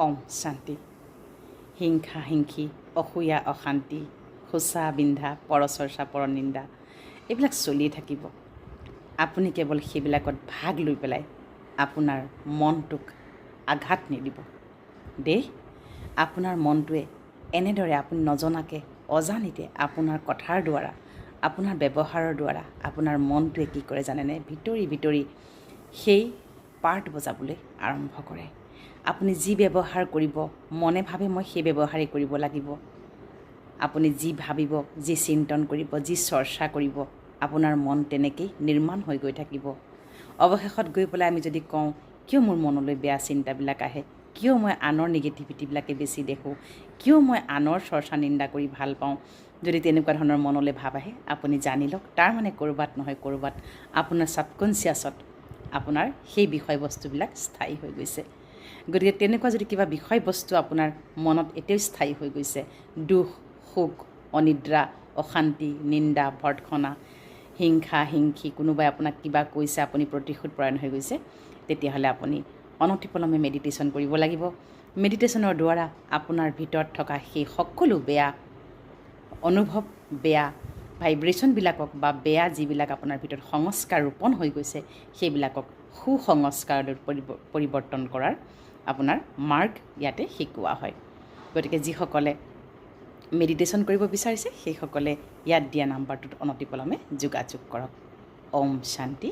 ওম শান্তি। হিংসা হিংসি, অসূয়া অশান্তি, খোচা বিন্ধা, পৰচৰ্চা পৰনিন্দা এইবিলাক চলি থাকিব। আপুনি কেৱল সেইবিলাকত ভাগ লৈ পেলাই আপোনাৰ মনটোক আঘাত নিদিব দেই। আপোনাৰ মনটোৱে এনেদৰে আপুনি নজনাকৈ অজানিতে আপোনাৰ কথাৰ দ্বাৰা, আপোনাৰ ব্যৱহাৰৰ দ্বাৰা আপোনাৰ মনটোৱে কি কৰে জানেনে? ভিতৰি ভিতৰি সেই পাৰ্ট বজাবলৈ আৰম্ভ কৰে। আপুনি যি ব্যৱহাৰ কৰিব, মনে ভাবে মই সেই ব্যৱহাৰেই কৰিব লাগিব। আপুনি যি ভাবিব, যি চিন্তন কৰিব, যি চৰ্চা কৰিব, আপোনাৰ মন তেনেকেই নিৰ্মাণ হৈ গৈ থাকিব। অৱশেষত গৈ পেলাই আমি যদি কওঁ, কিয় মোৰ মনলৈ বেয়া চিন্তাবিলাক আহে, কিয় মই আনৰ নিগেটিভিটিবিলাকে বেছি দেখোঁ, কিয় মই আনৰ চৰ্চা নিন্দা কৰি ভাল পাওঁ, যদি তেনেকুৱা ধৰণৰ মনলৈ ভাৱ আহে, আপুনি জানি লওক তাৰমানে ক'ৰবাত নহয় ক'ৰবাত আপোনাৰ ছাবকনচিয়াছত আপোনাৰ সেই বিষয়বস্তুবিলাক স্থায়ী হৈ গৈছে। গতিকে তেনেকুৱা যদি কিবা বিষয়বস্তু আপোনাৰ মনত এতিয়াও স্থায়ী হৈ গৈছে, দুখ, সুখ, অনিদ্ৰা, অশান্তি, নিন্দা, ভৰ্ৎসনা, হিংসা হিংসি, কোনোবাই আপোনাক কিবা কৈছে আপুনি প্ৰতিশোধ পৰায়ণ হৈ গৈছে, তেতিয়াহ'লে আপুনি অনতিপলমে মেডিটেশ্যন কৰিব লাগিব। মেডিটেশ্যনৰ দ্বাৰা আপোনাৰ ভিতৰত থকা সেই সকলো বেয়া অনুভৱ, বেয়া ভাইব্ৰেশ্যনবিলাকক বা বেয়া যিবিলাক আপোনাৰ ভিতৰত সংস্কাৰ ৰোপণ হৈ গৈছে, সেইবিলাকক সুসংস্কাৰলৈ পৰিৱৰ্তন কৰাৰ আপোনাৰ মাৰ্গ ইয়াতে শিকোৱা হয়। গতিকে যিসকলে মেডিটেশ্যন কৰিব বিচাৰিছে সেইসকলে ইয়াত দিয়া নাম্বাৰটোত অনতিপলমে যোগাযোগ কৰক। ওম শান্তি।